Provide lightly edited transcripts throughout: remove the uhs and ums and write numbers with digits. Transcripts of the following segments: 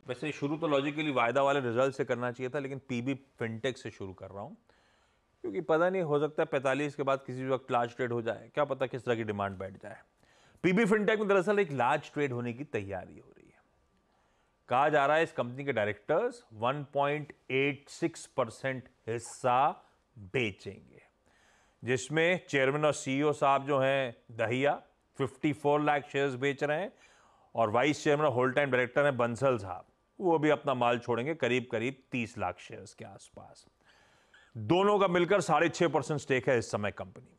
वैसे शुरू तो लॉजिकली वायदा वाले रिजल्ट से करना चाहिए था, लेकिन पीबी फिनटेक से शुरू कर रहा हूँ क्योंकि पता नहीं, हो सकता है 45 के बाद किसी वक्त लार्ज ट्रेड हो जाए, क्या पता किस तरह की डिमांड बैठ जाए। पीबी फिनटेक में दरअसल एक लार्ज ट्रेड होने की तैयारी हो रही है। कहा जा रहा है इस कंपनी के डायरेक्टर्स 1.86% हिस्सा बेचेंगे, जिसमें चेयरमैन और सीईओ साहब जो हैं दहिया 54 लाख शेयर्स बेच रहे हैं, और वाइस चेयरमैन और होल टाइम डायरेक्टर हैं बंसल साहब, वो भी अपना माल छोड़ेंगे करीब करीब 30 लाख शेयर्स के आसपास। दोनों का मिलकर 6.5% स्टेक है इस समय कंपनी में।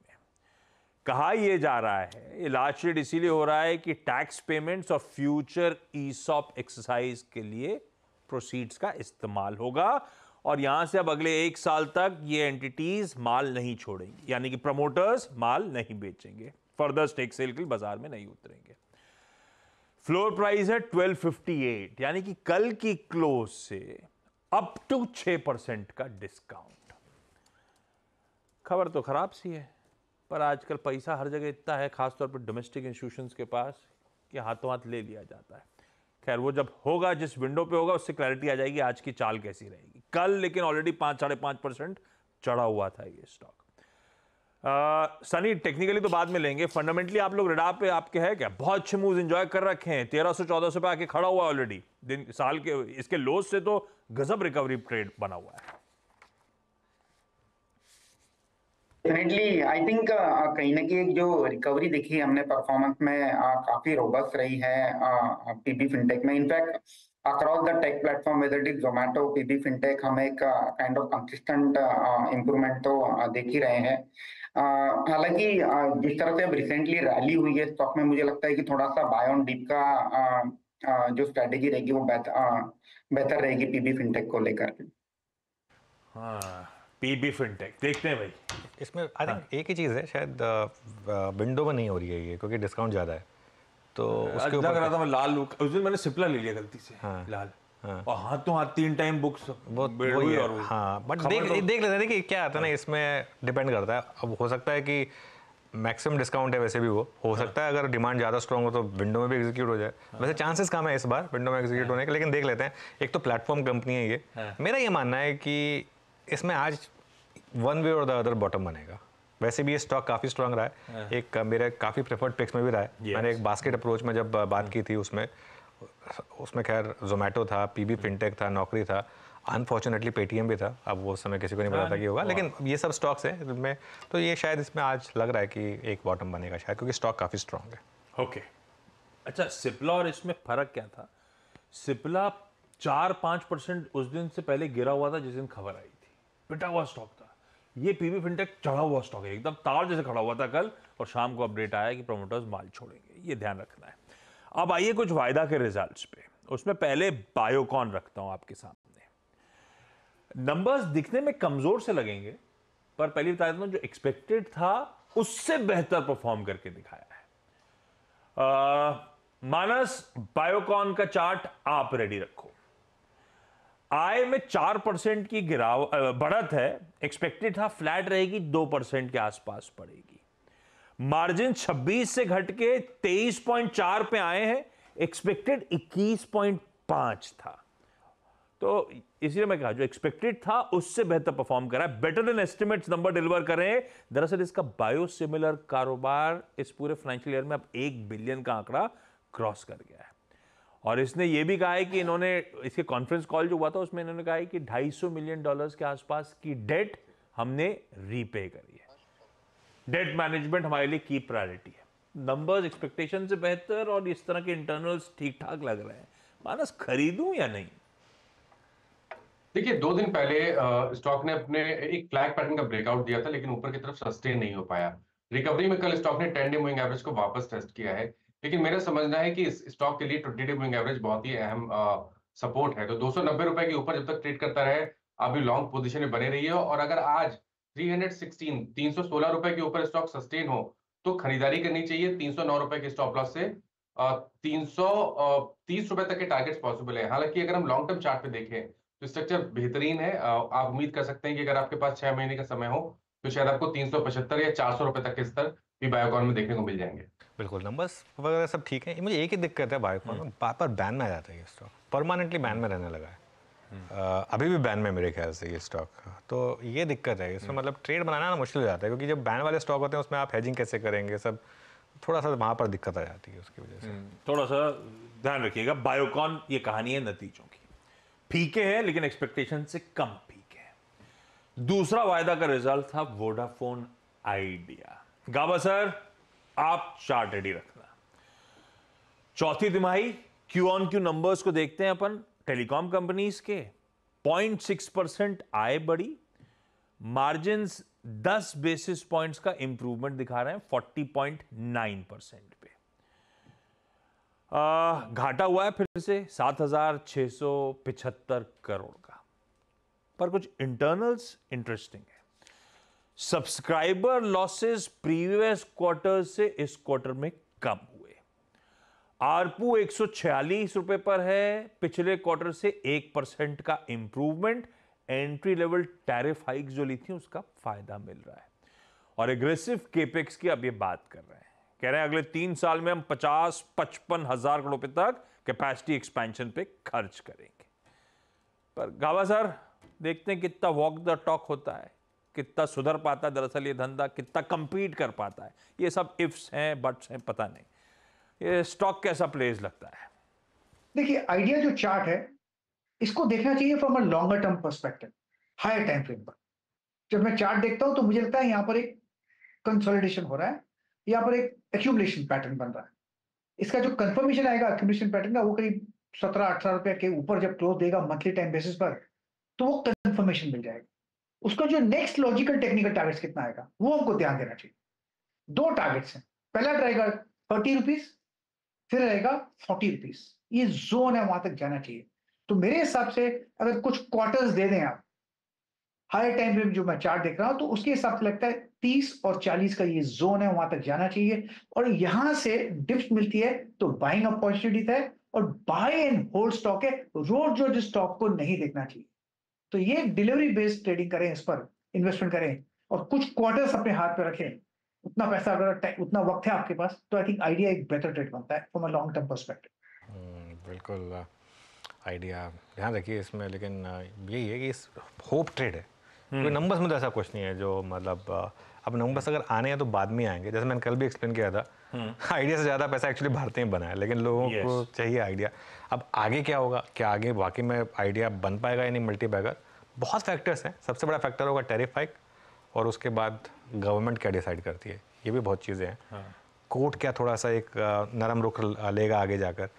कहा यह जा रहा है ये लार्ज ट्रेड इसीलिए हो रहा है कि टैक्स पेमेंट्स और फ्यूचर ईसॉप एक्सरसाइज के लिए प्रोसीड्स का इस्तेमाल होगा, और यहां से अब अगले 1 साल तक ये एंटिटीज माल नहीं छोड़ेंगी, यानी कि प्रमोटर्स माल नहीं बेचेंगे, फर्दर स्टेक सेल के लिए बाजार में नहीं उतरेंगे। फ्लोर प्राइस है 1258, यानी कि कल की क्लोज से अप टू 6% का डिस्काउंट। खबर तो खराब सी है, पर आजकल पैसा हर जगह इतना है, खासतौर पर डोमेस्टिक इंस्टीट्यूशंस के पास, कि हाथों हाथ ले लिया जाता है। खैर, वो जब होगा, जिस विंडो पे होगा, उससे क्लैरिटी आ जाएगी आज की चाल कैसी रहेगी। कल लेकिन ऑलरेडी 5-5.5% चढ़ा हुआ था ये स्टॉक। सनी, टेक्निकली तो बाद में लेंगे, फंडामेंटली आप लोग रडार पे आपके है क्या? बहुत अच्छे मूव्स एंजॉय कर रखे हैं, 1300-1400 पे आके खड़ा हुआ ऑलरेडी दिन साल के इसके लोज से तो गजब रिकवरी ट्रेड बना हुआ है। डेफिनेटली आई थिंक कहीं ना कहीं जो रिकवरी देखी हमने परफॉर्मेंस में काफी रोबस्ट रही है पीबी फिनटेक में। In fact across the tech platform whether it is Zomato, PB Fintech, हम एक काइंड ऑफ कंसिस्टेंट इम्प्रूवमेंट तो देख ही रहे हैं। हालांकि जिस तरह से अब रिसेंटली रैली हुई है स्टॉक में, मुझे लगता है कि थोड़ा सा बाय ऑन डिप का जो स्ट्रेटेजी रहेगी वो बेहतर रहेगी पीबी फिनटेक को लेकर के। हाँ, पीबी फिनटेक देखते हैं भाई। इसमें आई थिंक एक ही चीज़ है, शायद विंडो में नहीं हो रही है ये, क्योंकि डिस्काउंट ज़्यादा है, तो उसके ऊपर रहा था मैं लाल लुक, उस दिन मैंने सिप्ला ले लिया गलती से। हाँ, लाल। हाँ, और हाथों हाथ 3 टाइम बुक्स वही है। और हाँ, बट देख लेते हैं कि क्या आता है ना, इसमें डिपेंड करता है। अब हो सकता है कि मैक्सिमम डिस्काउंट है, वैसे भी वो हो सकता है अगर डिमांड ज़्यादा स्ट्रॉन्ग हो तो विंडो में भी एग्जीक्यूट हो जाए। वैसे चांसेस कम है इस बार विंडो में एग्जीक्यूट होने के, लेकिन देख लेते हैं। एक तो प्लेटफॉर्म कंपनी है ये, मेरा ये मानना है कि इसमें आज वन वे और द अदर बॉटम बनेगा। वैसे भी ये स्टॉक काफ़ी स्ट्रांग रहा है, एक मेरे काफ़ी प्रेफर्ड पिक्स में भी रहा है। मैंने एक बास्केट अप्रोच में जब बात की थी, उसमें खैर जोमेटो था, पीबी फिनटेक था, नौकरी था, अनफॉर्चुनेटली पेटीएम भी था। अब वो समय किसी को नहीं पता था कि होगा, लेकिन ये सब स्टॉक्स हैं जिनमें, तो ये शायद इसमें आज लग रहा है कि एक बॉटम बनेगा शायद, क्योंकि स्टॉक काफ़ी स्ट्रांग है। ओके, अच्छा, सिप्ला और इसमें फ़र्क क्या था? सिप्ला 4-5% उस दिन से पहले गिरा हुआ था जिस दिन खबर आई थी, पिटा हुआ स्टॉक था। ये पीबी फिनटेक चढ़ा हुआ स्टॉक है, एकदम तार जैसे खड़ा हुआ था कल, और शाम को अपडेट आया कि प्रमोटर्स माल छोड़ेंगे, ये ध्यान रखना है। अब आइए कुछ वायदा के रिजल्ट्स पे। उसमें पहले बायोकॉन रखता हूं आपके सामने। नंबर्स दिखने में कमजोर से लगेंगे, पर पहले बता देता हूं, जो एक्सपेक्टेड था उससे बेहतर परफॉर्म करके दिखाया है। मानस, बायोकॉन का चार्ट आप रेडी रखो। आय में 4% की बढ़त है, एक्सपेक्टेड था फ्लैट रहेगी, 2% के आसपास पड़ेगी। मार्जिन 26 से घट के 23.4 पे आए हैं, एक्सपेक्टेड 21.5 था। तो इसलिए मैं कहा, जो एक्सपेक्टेड था उससे बेहतर परफॉर्म करा है, better than estimates number deliver कर रहे हैं। दरअसल इसका बायोसिमिलर कारोबार इस पूरे फाइनेंशियल ईयर में अब 1 बिलियन का आंकड़ा क्रॉस कर गया है। और इसने यह भी कहा है कि इन्होंने, इसके कॉन्फ्रेंस कॉल जो हुआ था उसमें इन्होंने कहा है कि $250 मिलियन के आसपास की डेट हमने रीपे करी है। डेट मैनेजमेंट हमारे लिए की प्रायोरिटी है। नंबर्स एक्सपेक्टेशन से बेहतर और इस तरह के इंटरनल्स ठीक ठाक लग रहे हैं। मानस, खरीदूं या नहीं? देखिए, 2 दिन पहले स्टॉक ने अपने एक फ्लैग पैटर्न का ब्रेकआउट दिया था, लेकिन ऊपर की तरफ सस्टेन नहीं हो पाया। रिकवरी में कल स्टॉक ने 10 डे मूविंग एवरेज को वापस टेस्ट किया है, लेकिन मेरा समझना है कि इस स्टॉक के लिए 20 डे मूविंग एवरेज बहुत ही अहम सपोर्ट है। तो 290 रुपए के ऊपर जब तक ट्रेड करता रहे, अभी लॉन्ग पोजीशन में बने रही है, और अगर आज 316 रुपए के ऊपर स्टॉक सस्टेन हो तो खरीदारी करनी चाहिए। 309 रुपए के स्टॉप लॉस से 330 रुपए तक के टारगेट्स पॉसिबल है। हालांकि अगर हम लॉन्ग टर्म चार्ट पे देखें तो स्ट्रक्चर बेहतरीन है। आप उम्मीद कर सकते हैं कि अगर आपके पास 6 महीने का समय हो तो शायद आपको 375 या 400 रुपए तक के स्तर भी बायोकॉन में देखने को मिल जाएंगे। बिल्कुल, नंबर्स वगैरह सब ठीक है। मुझे एक ही दिक्कत है बायोकॉन में, बार बार बैन में आ जाता है ये स्टॉक। परमानेंटली बैन में रहने लगा है। अभी भी बैन में मेरे ख्याल से ये स्टॉक, तो ये दिक्कत है इसमें। मतलब ट्रेड बनाना ना मुश्किल हो जाता है, क्योंकि जब बैन वाले स्टॉक होते हैं उसमें आप हेजिंग कैसे करेंगे, सब थोड़ा सा वहाँ पर दिक्कत आ जाती है उसकी वजह से। थोड़ा सा ध्यान रखिएगा। बायोकॉन ये कहानी है नतीजों की, फीके है लेकिन एक्सपेक्टेशन से कम फीके है। दूसरा वायदा का रिजल्ट था वोडाफोन आइडिया। गाबा सर, आप चार्ट रेडी रखना। चौथी तिमाही क्यू ऑन क्यू नंबर्स को देखते हैं अपन। टेलीकॉम कंपनीज के 0.6% आय बढ़ी, मार्जिन्स 10 बेसिस पॉइंट्स का इंप्रूवमेंट दिखा रहे हैं 40.9% पे। घाटा हुआ है फिर से 7,675 करोड़ का, पर कुछ इंटरनल्स इंटरेस्टिंग है। सब्सक्राइबर लॉसेस प्रीवियस क्वार्टर से इस क्वार्टर में कम हुए। आरपू 146 रुपए पर है, पिछले क्वार्टर से 1% का improvement. Entry level tariff hike जो ली थी उसका फायदा मिल रहा है। और एग्रेसिव केपेक्स की अब ये बात कर रहे हैं, कह रहे हैं अगले 3 साल में हम 50-55 हजार करोड़ रुपए तक कैपेसिटी एक्सपेंशन पे खर्च करेंगे। पर गावा सर, देखते हैं कितना वॉक द टॉक होता है, कितना सुधर पाता है दरअसल ये धंधा, कितना कंपीट कर पाता है। ये सब इफ्स हैं, बट्स हैं, पता नहीं। ये स्टॉक कैसा प्लेस लगता है? देखिए, आइडिया जो चार्ट है इसको देखना चाहिए from a longer term perspective, higher time frame पर। जब मैं चार्ट देखता हूं तो मुझे लगता है यहां पर एक कंसोलिडेशन हो रहा है, यहां पर एक एक्यूमुलेशन पैटर्न बन रहा है। इसका जो कंफर्मेशन आएगा एक्यूमुलेशन पैटर्न का, वो करीब 17-18 रुपए के ऊपर जब क्लोज देगा मंथली टाइम बेसिस पर, तो वो कंफर्मेशन मिल जाएगा। उसका जो नेक्स्ट लॉजिकल टेक्निकल टारगेट्स कितना आएगा वो हमको ध्यान देना चाहिए। 2 टारगेट्स हैं, पहला रहेगा 30 रुपीज, फिर रहेगा 40 रुपीज। ये जोन है, वहां तक जाना चाहिए। तो मेरे हिसाब से अगर कुछ क्वार्टर्स दे दें आप, हायर टाइम फ्रेम जो मैं चार्ट देख रहा हूं, तो उसके हिसाब से लगता है 30 और 40 का ये जोन है, वहां तक जाना चाहिए। और यहां से डिप्स मिलती है तो बाइंग अपॉर्चुनिटी है, और बाय एंड होल्ड स्टॉक है, रोड जो स्टॉक को नहीं देखना चाहिए। तो ये डिलीवरी बेस्ड ट्रेडिंग करें, इस पर इन्वेस्टमेंट करें और कुछ क्वार्टर्स अपने हाथ पे रखें। उतना पैसा अगर उतना वक्त है आपके पास, तो आई थिंक आइडिया एक बेटर ट्रेड बनता है from a long term perspective. बिल्कुल आइडिया ध्यान रखिए इसमें, लेकिन यही है कि इस होप ट्रेड है, क्योंकि नंबर्स में तो ऐसा कुछ नहीं है जो मतलब अब नंबर्स अगर आने हैं तो बाद में आएंगे। जैसे मैंने कल भी एक्सप्लेन किया था, आइडिया से ज़्यादा पैसा एक्चुअली भारतीय में बना है, लेकिन लोगों को चाहिए आइडिया। अब आगे क्या होगा, क्या आगे वाकई में आइडिया बन पाएगा या नहीं मल्टी बैगर, बहुत फैक्टर्स हैं। सबसे बड़ा फैक्टर होगा टैरिफ हाइक, और उसके बाद गवर्नमेंट क्या डिसाइड करती है, ये भी बहुत चीज़ें हैं। कोर्ट क्या थोड़ा सा एक नरम रुख लेगा आगे जाकर,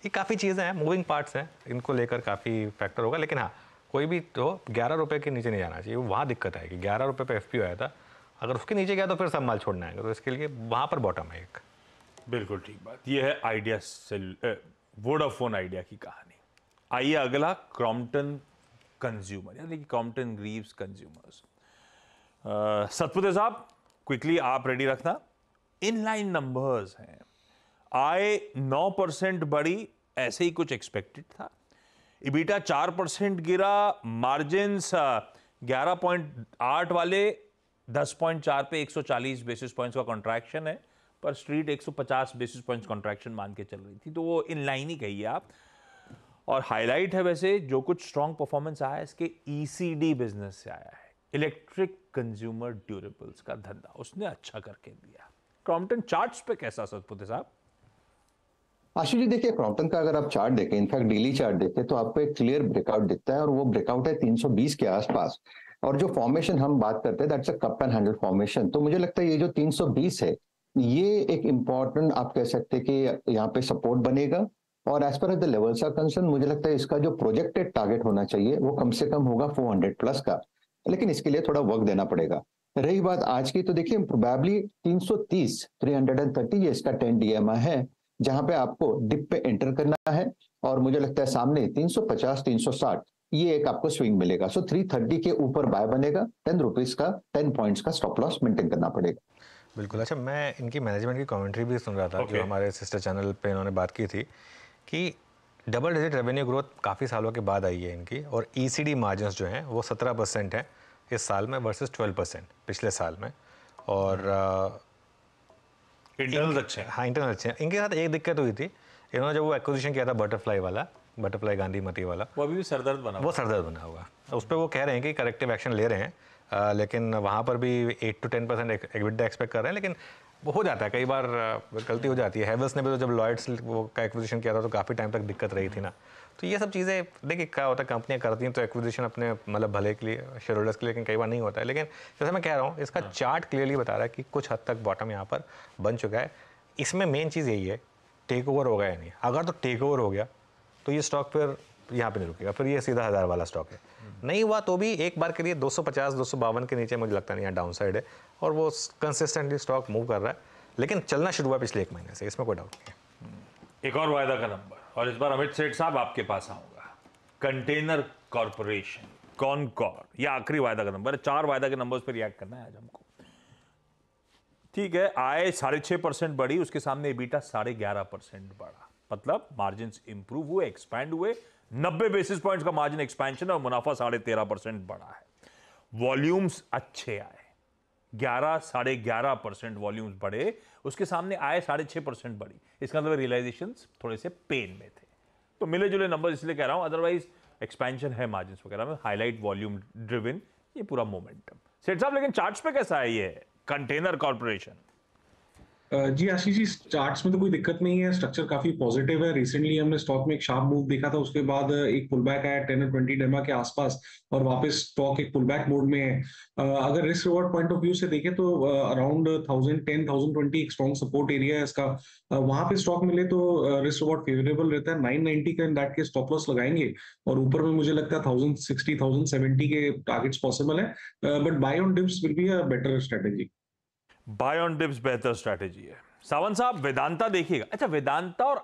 ये काफ़ी चीज़ें हैं, मूविंग पार्ट्स हैं, इनको लेकर काफ़ी फैक्टर होगा। लेकिन हाँ, कोई भी तो 11 रुपये के नीचे नहीं जाना चाहिए, वहाँ दिक्कत आएगी। 11 रुपये पे FPO आया था, अगर उसके नीचे गया तो फिर सब माल छोड़ना आएगा, तो इसके लिए वहाँ पर बॉटम है एक। बिल्कुल ठीक बात। ये है आइडिया वोडाफोन आइडिया की कहानी। आइए अगला, क्रॉम्पटन कंज्यूमर, यानी कि क्रॉम्पटन ग्रीव्स कंज्यूमर्स। सतपुते साहब, क्विकली आप रेडी रखना। इनलाइन नंबर्स हैं, आय 9% बढ़ी, ऐसे ही कुछ एक्सपेक्टेड था। इबिटा 4% गिरा, मार्जिन्स 11.8 वाले 10.4 पे 140 बेसिस पॉइंट्स का कॉन्ट्रैक्शन है, पर स्ट्रीट 150 बेसिस पॉइंट्स कॉन्ट्रैक्शन मान के चल रही थी, तो वो इन लाइन ही कहिए आप। और हाईलाइट है वैसे जो कुछ स्ट्रॉन्ग परफॉर्मेंस आया है इसके ECD बिजनेस से आया है, इलेक्ट्रिक कंज्यूमर ड्यूरेबल्स का धंधा, उसने अच्छा करके दिया। क्रॉम्पटन चार्ट्स पे कैसा सतपुते साहब? आशु जी, देखिए क्रॉम्पटन का अगर आप चार्ट देखें, इनफैक्ट डेली चार्ट देखें, तो आपको एक क्लियर ब्रेकआउट दिखता है, और वो ब्रेकआउट है 320 के आसपास। और जो फॉर्मेशन हम बात करते हैं, that's a cup and handle formation. तो मुझे लगता है ये जो 320 है, ये एक इंपॉर्टेंट आप कह सकते हैं कि यहाँ पे सपोर्ट बनेगा। और as per the levels are concern, मुझे लगता है इसका जो प्रोजेक्टेड टारगेट होना चाहिए वो कम से कम होगा 400 प्लस का, लेकिन इसके लिए थोड़ा वर्क देना पड़ेगा। रही बात आज की, तो देखिए प्रोबेबली 330 ये इसका 10 DMA है, जहां पे आपको डिप पे एंटर करना है, और मुझे लगता है सामने 350 360 ये एक आपको स्विंग मिलेगा। सो 330 के ऊपर बाय बनेगा, 10 रुपीज का 10 पॉइंट्स का स्टॉप लॉस मेंटेन करना पड़ेगा। बिल्कुल। अच्छा, मैं इनकी मैनेजमेंट की कमेंट्री भी सुन रहा था, जो हमारे सिस्टर चैनल पे इन्होंने बात की थी कि डबल डिजिट रेवेन्यू ग्रोथ काफ़ी सालों के बाद आई है इनकी, और ECD मार्जिन्स जो हैं वो 17% है इस साल में वर्सेस 12% पिछले साल में। और इंटरनल अच्छे हैं। हाँ, इंटरनल अच्छे हैं। इनके साथ एक दिक्कत हुई थी, इन्होंने जब वो एक्विजिशन किया था बटरफ्लाई वाला, बटरफ्लाई गांधी मती वाला, वो अभी भी सरदर्द बना वो सरदर्द बना हुआ। उस पर वो कह रहे हैं कि करेक्टिव एक्शन ले रहे हैं, लेकिन वहाँ पर भी 8 to 10% एबिटा एक्सपेक्ट कर रहे हैं, लेकिन वो हो जाता है कई बार, गलती हो जाती है। हैवेल्स ने भी तो जब लॉयड्स वो का एक्विजिशन किया था तो काफ़ी टाइम तक दिक्कत रही थी ना। तो ये सब चीज़ें देखिए क्या होता है, कंपनियां करती हैं तो एक्विजिशन अपने मतलब भले के लिए, शेयर होल्डर्स के लिए, लेकिन कई बार नहीं होता है। लेकिन जैसे मैं कह रहा हूँ, इसका चार्ट क्लियरली बता रहा है कि कुछ हद तक बॉटम यहाँ पर बन चुका है। इसमें मेन चीज़ यही है, टेक ओवर होगा या नहीं। अगर तो टेक ओवर हो गया तो ये स्टॉक फिर यहाँ पे नहीं रुकेगा, फिर ये सीधा 1000 वाला स्टॉक है। नहीं हुआ तो भी एक बार के लिए 250-252 के नीचे मुझे लगता नहीं यहाँ डाउन साइड है, और वो कंसिस्टेंटली स्टॉक मूव कर रहा है, लेकिन चलना शुरू हुआ पिछले 1 महीने से, इसमें कोई डाउट नहीं है। एक और वायदा का नंबर, और इस बार अमित सेठ साहब आपके पास आऊंगा। कंटेनर कॉर्पोरेशन, कॉनकॉर, ये आखिरी वायदा का नंबर है। 4 वायदा के नंबर्स पर रिएक्ट करना है आज हमको। ठीक है, आय 6.5% बढ़ी, उसके सामने एबिटा 11.5% बढ़ा, मतलब मार्जिन इंप्रूव हुए, एक्सपैंड हुए। 90 बेसिस पॉइंट्स का मार्जिन एक्सपेंशन और मुनाफा 13.5% बढ़ा है। वॉल्यूम्स अच्छे आए, 11-11.5% वॉल्यूम्स बढ़े, उसके सामने आय 6.5% बढ़ी। इसका मतलब रियलाइजेशंस थोड़े से पेन में थे। तो मिले जुले नंबर इसलिए कह रहा हूं, अदरवाइज एक्सपेंशन है मार्जिन वगैरह में, हाईलाइट वॉल्यूम ड्रिवन ये पूरा मोमेंटम। सेठ साहब लेकिन चार्ट्स पे कैसा है ये कंटेनर कॉर्पोरेशन? जी आशीष जी, चार्ट्स में तो कोई दिक्कत नहीं है, स्ट्रक्चर काफी पॉजिटिव है। रिसेंटली हमने स्टॉक में एक शार्प मूव देखा था, उसके बाद एक पुलबैक आया 10 और 20 डेमा के आसपास, और वापस स्टॉक एक पुलबैक मोड में है। अगर risk reward point of view से देखें तो अराउंड 1010, 1020 एक स्ट्रॉन्ग सपोर्ट एरिया है इसका। वहां पे स्टॉक मिले तो रिस्क रिवॉर्ड फेवरेबल रहता है। 990 का इन दैट के स्टॉप लॉस लगाएंगे, और ऊपर में मुझे लगता है 1060, 1070 के टारगेट्स पॉसिबल है, but buy on dips will be a better strategy. Buy on dips बेहतर स्ट्रैटेजी है। सावंत साहब वेदांता देखिएगा। अच्छा, वेदांता और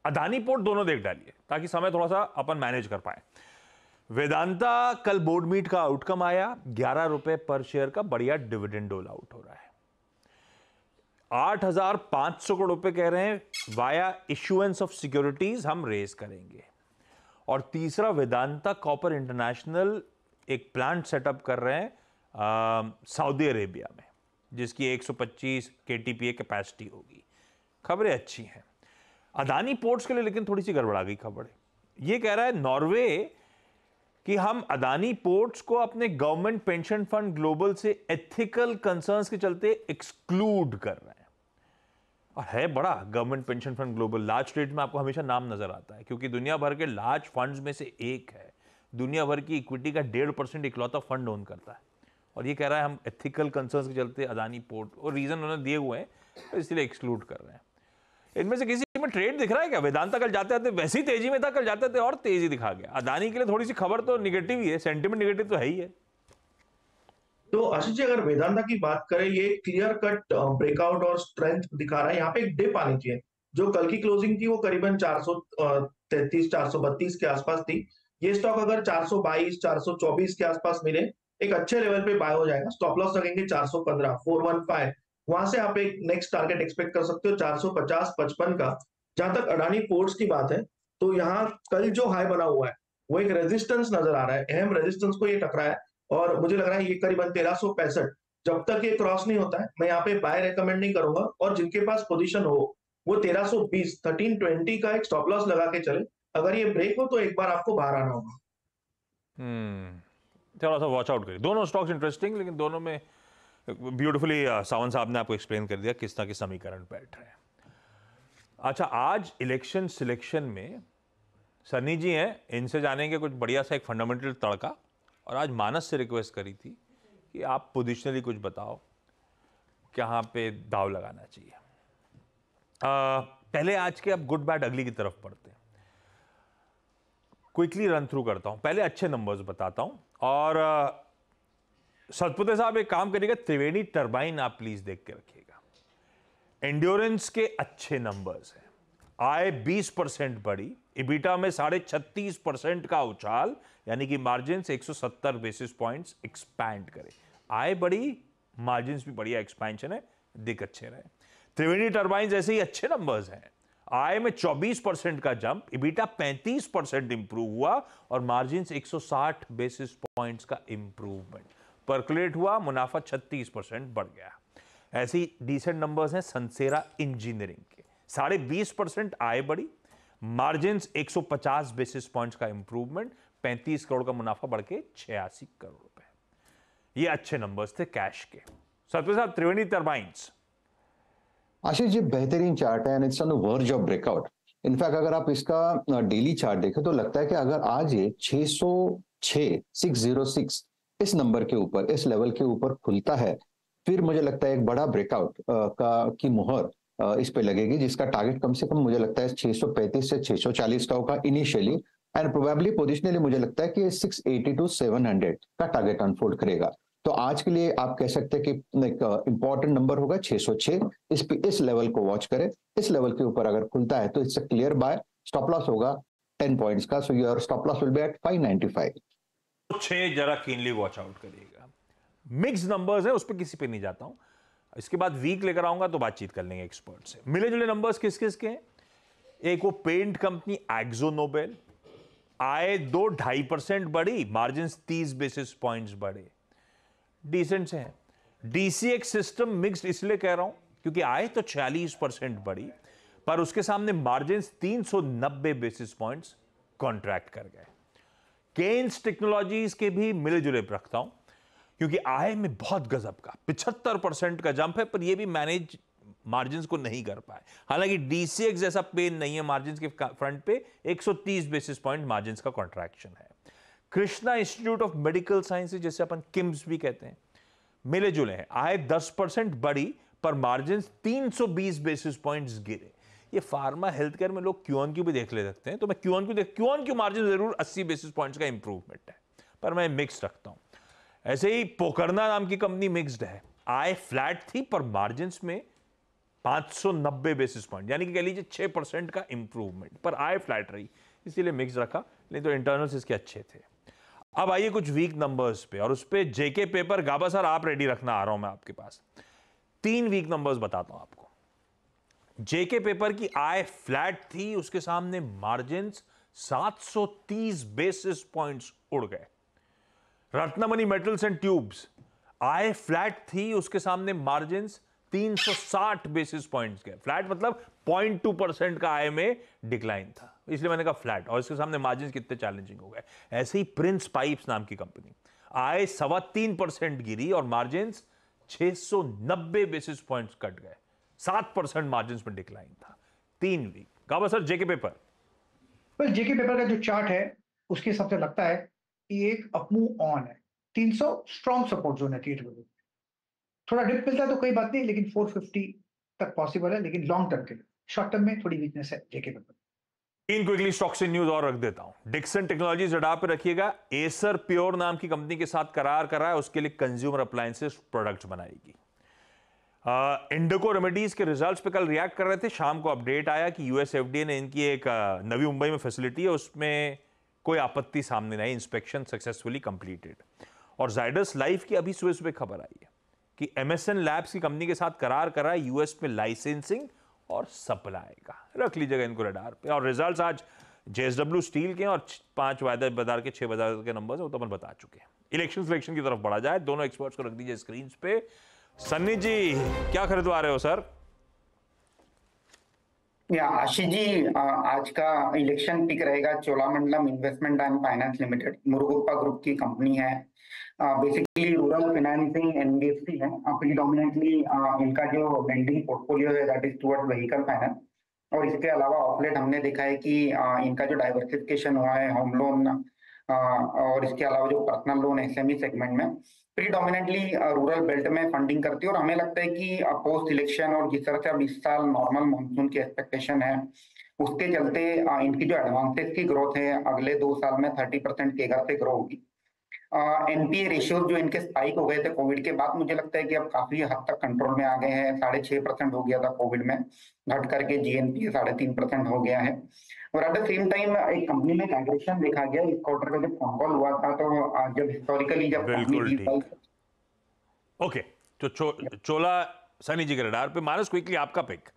अदानी पोर्ट दोनों देख डालिए ताकि समय थोड़ा सा अपन मैनेज कर पाए। वेदांता कल बोर्ड मीट का आउटकम आया, 11 रुपए पर शेयर का बढ़िया डिविडेंड डोल आउट हो रहा है। 8,500 करोड़ रुपए कह रहे हैं वाया इश्यूएंस ऑफ सिक्योरिटीज हम रेज करेंगे। और तीसरा, वेदांता कॉपर इंटरनेशनल एक प्लांट सेटअप कर रहे हैं सऊदी अरेबिया में, जिसकी 125 KTPA कैपेसिटी होगी। खबरें अच्छी हैं। अदानी पोर्ट्स के लिए लेकिन थोड़ी सी गड़बड़ा गई खबर। ये कह रहा है नॉर्वे कि हम अदानी पोर्ट्स को अपने गवर्नमेंट पेंशन फंड ग्लोबल से एथिकल कंसर्न्स के चलते एक्सक्लूड कर रहे हैं। और है बड़ा government pension fund global, large trade में आपको हमेशा नाम नजर आता है, क्योंकि दुनिया भर के लार्ज फंड्स में से एक है। दुनिया भर की इक्विटी का 1.5% इकलौता फंड ओन करता है, और ये कह रहा है हम एथिकल कंसर्न्स के चलते अदानी पोर्ट, और रीजन उन्होंने दिए हुए हैं, तो इसलिए एक्सक्लूड कर रहे हैं। इनमें से किसी में ट्रेड दिख रहा है क्या? वेदांता कल जाते जाते वैसी तेजी में था, कल जाते जाते और तेजी दिखा गया। अदानी के लिए थोड़ी सी खबर तो निगेटिव ही है, सेंटिमेंट निगेटिव तो है ही है। तो आशीष जी, अगर वेदांता की बात करें, ये क्लियर कट ब्रेकआउट और स्ट्रेंथ दिखा रहा है। यहाँ पे एक डिप आनी चाहिए। जो कल की क्लोजिंग थी वो करीबन 433, 432 के आसपास थी। ये स्टॉक अगर 422, 424 के आसपास मिले, एक अच्छे लेवल पे बाय हो जाएगा। स्टॉप लॉस लगेंगे 415, 415। वहां से आप एक नेक्स्ट टारगेट एक्सपेक्ट कर सकते हो 450, 55 का। जहां तक अडानी पोर्ट्स की बात है, तो यहाँ कल जो हाई बना हुआ है वो एक रेजिस्टेंस नजर आ रहा है, अहम रेजिस्टेंस को ये टकरा है, और मुझे लग रहा है ये करीबन 1365। जब तक ये क्रॉस नहीं होता है, मैं यहाँ पे बाय रेकमेंड नहीं करूंगा, और जिनके पास पोजीशन हो वो 1320, 1320 का एक स्टॉप लॉस लगा के चले। अगर ये ब्रेक हो तो एक बार आपको बाहर आना होगा। थोड़ा सा वॉच आउट करिए। दोनों स्टॉक्स इंटरेस्टिंग, लेकिन दोनों में ब्यूटीफुली सावंत साहब ने आपको एक्सप्लेन कर दिया किस तरह के समीकरण बैठ रहे हैं। अच्छा, आज इलेक्शन सिलेक्शन में सनी जी हैं, इनसे जानेंगे कुछ बढ़िया सा एक फंडामेंटल तड़का। और आज मानस से रिक्वेस्ट करी थी कि आप पोजिशनली कुछ बताओ कहाँ पे दाव लगाना चाहिए। पहले आज के अब गुड बैड अगली की तरफ बढ़ते हैं। क्विकली रन थ्रू करता हूं, पहले अच्छे नंबर्स बताता हूं। और सतपुते साहब एक काम करिएगा, त्रिवेणी टरबाइन आप प्लीज देख के रखिएगा। एंड्योरेंस के अच्छे नंबर्स हैं। आय 20% बढ़ी, इबिटा में 36.5% का उछाल, यानी कि मार्जिन 170 बेसिस पॉइंट्स एक्सपैंड करे। आय बढ़ी, मार्जिन भी बढ़िया एक्सपेंशन है, दिख अच्छे रहे। त्रिवेणी टरबाइन ऐसे ही अच्छे नंबर्स हैं। आय में 24% का जंप, इबिटा 35% इंप्रूव हुआ, और मार्जिन 160 बेसिस पॉइंट्स का इंप्रूवमेंट परकुलेट हुआ। मुनाफा 36% बढ़ गया। ऐसी डिसेंट नंबर्स हैं सनसेरा इंजीनियरिंग के, 20.5% आय बढ़ी, मार्जिन 150 बेसिस पॉइंट्स का इंप्रूवमेंट, 35 करोड़ का मुनाफा बढ़ के 86 करोड़ रुपए। ये अच्छे नंबर्स थे कैश के। सतपाल साहब, त्रिवेणी टर्बाइंस। आशीष जी, बेहतरीन चार्ट है and it's on the verge of breakout. In fact अगर आप इसका डेली चार्ट देखें तो लगता है कि अगर आज ये 606 इस नंबर के ऊपर, इस लेवल के ऊपर खुलता है, फिर मुझे लगता है एक बड़ा ब्रेकआउट की मुहर इस पे लगेगी, जिसका टारगेट कम से कम मुझे लगता है 635 से 640 का होगा इनिशियली, एंड प्रोबेबली पोजिशनली मुझे लगता है कि 680 टू 700 का टारगेट अनफोल्ड करेगा। तो आज के लिए आप कह सकते हैं कि एक इंपॉर्टेंट नंबर होगा 606। इस लेवल को वॉच करें। इस लेवल के ऊपर अगर खुलता है तो it's a clear buy. Stop loss होगा 10 पॉइंट्स का, so your stop loss will be at 595। 6 जरा कीनली वॉच आउट करिएगा। मिक्स नंबर्स है, उस पर किसी पे नहीं जाता हूं। इसके बाद वीक लेकर आऊंगा तो बातचीत कर लेंगे एक्सपर्ट से। मिले जुले नंबर्स किस किस के हैं? एक वो पेंट कंपनी एक्सो नोबेल, आय 2-2.5% बढ़ी, मार्जिन 30 बेसिस पॉइंट्स बढ़े, डिसेंट से हैं। डीसीएक्स सिस्टम मिक्स्ड इसलिए कह रहा हूं क्योंकि आय तो 46% बढ़ी, पर उसके सामने मार्जिन 390 बेसिस पॉइंट्स कॉन्ट्रैक्ट कर गए। केन्स टेक्नोलॉजीज के भी मिले जुले रखता हूं क्योंकि आय में बहुत गजब का 75% का जंप है, पर यह भी मैनेज मार्जिन को नहीं कर पाए। हालांकि डीसीएक्स जैसा पेन नहीं है मार्जिन के फ्रंट पे, 130 बेसिस पॉइंट मार्जिन का कॉन्ट्रैक्शन है। Krishna institute of medical sciences, जैसे अपन किम्स भी कहते हैं, मिले जुले हैं। आय 10% बढ़ी, पर मार्जिन 320 बेसिस पॉइंट्स गिरे। ये फार्मा हेल्थ केयर में लोग क्यू ऑन क्यू भी देख ले सकते हैं, तो मैं क्यू ऑन क्यू मार्जिन जरूर 80 बेसिस पॉइंट्स का इंप्रूवमेंट है, पर मैं मिक्स रखता हूं। ऐसे ही पोकरना नाम की कंपनी मिक्स्ड है। आय फ्लैट थी, पर मार्जिन में 590 बेसिस पॉइंट, यानी कि कह लीजिए 6% का इंप्रूवमेंट, पर आय फ्लैट रही, इसीलिए मिक्स रखा। नहीं तो इंटरनल्स इसके अच्छे थे। अब आइए कुछ वीक नंबर्स पे, और उस पे जेके पेपर। गाबा सर आप रेडी रखना, आ रहा हूं मैं आपके पास। 3 वीक नंबर्स बताता हूं आपको। जेके पेपर की आय फ्लैट थी, उसके सामने मार्जिन 730 बेसिस पॉइंट्स उड़ गए। Ratnamani metals and tubes, I flat थी, उसके सामने मार्जिन 360 बेसिस पॉइंट्स गए। फ्लैट मतलब 0.2% का आय में डिक्लाइन था, इसलिए मैंने कहा फ्लैट, और इसके सामने मार्जिन कितने चैलेंजिंग हो गए। ऐसे ही प्रिंस पाइप्स नाम की कंपनी, आय 3.25% गिरी और मार्जिन 690 बेसिस पॉइंट्स कट गए, 7% मार्जिन में डिक्लाइन था। 3 वीक। गाबा सर जेके पेपर। वेल, जेके पेपर का जो चार्ट है उसके हिसाब से लगता है कि एक अपमूव ऑन है। 300 स्ट्रॉन्ग सपोर्ट जोन है। थोड़ा डिप मिलता है तो कोई बात नहीं, लेकिन 450 तक पॉसिबल है, लेकिन लॉन्ग टर्म के लिए। शॉर्ट टर्म में थोड़ी वीकनेस है जेके पेपर। 3 क्विकली स्टॉक से न्यूज और रख देता हूं। डिक्सन टेक्नोलॉजीज रडार पे रखिएगा। एसर प्योर नाम की कंपनी के साथ करार करा है, उसके लिए कंज्यूमर अप्लायंसेस प्रोडक्ट्स बनाएगी। इंडोको रेमेडीज के रिजल्ट्स पे कल रिएक्ट कर रहे थे, शाम को अपडेट आया कि यूएस एफडीए ने इनकी एक नवी मुंबई में फैसिलिटी है, उसमें कोई आपत्ति सामने नहीं, इंस्पेक्शन सक्सेसफुली कंप्लीटेड। और जाइडस लाइफ की अभी सुबह सुबह खबर आई है कि एमएसएन लैब्स की कंपनी के साथ करार करा है यूएस में लाइसेंसिंग और सप्लाई का। रख लीजिएगा इनको रडार पे। और रिजल्ट्स आज जेएसडब्ल्यू स्टील के और 5 वायदा बाजार के 6 बाजार के नंबर्स है, वो तो अपन बता चुके हैं। इलेक्शन सिलेक्शन की तरफ बढ़ा जाए, दोनों एक्सपर्ट्स को रख दीजिए स्क्रीन पे। सन्नी जी क्या खरीदवा रहे हो सर? या आशीष जी, आज का इलेक्शन पिक रहेगा Cholamandalam investment and finance limited, Murugappa group की कंपनी है। बेसिकली रूरल फाइनेंसिंग एनबीएफसी है। प्रीडोमिनेंटली इनका जो लेंडिंग पोर्टफोलियो है that is towards vehicle finance. और इसके अलावा ऑफलेट हमने देखा है कि इनका जो डाइवर्सिफिकेशन हुआ है होम लोन और इसके अलावा जो पर्सनल लोन एसएमई सेगमेंट में प्रीडोमिनेंटली रूरल बेल्ट में फंडिंग करती है। और हमें लगता है कि पोस्ट इलेक्शन और जिस तरह से अब इस साल नॉर्मल मानसून की एक्सपेक्टेशन है, उसके चलते इनकी जो एडवांसेस की ग्रोथ है अगले 2 साल में 30% केगर से ग्रो होगी। एनपीए रेशियोज जो इनके स्पाइक हो गए थे कोविड के बाद, मुझे लगता है कि अब काफी हद तक कंट्रोल में आ गए हैं। 6.5% हो गया था कोविड में, घट करके जीएनपीए 3.5% हो गया है। और एट द सेम टाइम एक कंपनी में एग्रेशन देखा गया इस क्वार्टर का जब फोन कॉल हुआ था, तो जब हिस्टोरिकली जब बिल्कुल ठीक। ओके, तो चोला सनी जी के रडार पे। मानस क्विकली आपका पिक।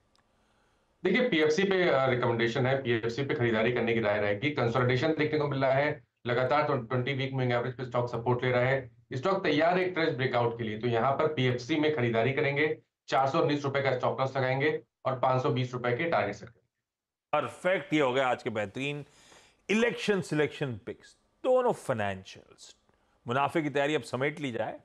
देखिए पीएफसी पे रिकमेंडेशन है, पीएफसी पे खरीदारी करने की राय रहेगी। कंसोलिडेशन देखने को मिल रहा है, लगातार 20 वीक मूविंग एवरेज पे स्टॉक सपोर्ट ले रहा है। स्टॉक तैयार है एक फ्रेश ब्रेकआउट के लिए, तो यहाँ पर पीएफसी में खरीदारी करेंगे। 419 रुपए का स्टॉप लॉस लगाएंगे और 520 रुपए के टारगेट सेट करेंगे। परफेक्ट। ये हो गया आज के बेहतरीन इलेक्शन सिलेक्शन पिक्स, दोनों फाइनेंशियल्स। मुनाफे की तैयारी अब समेट ली जाए।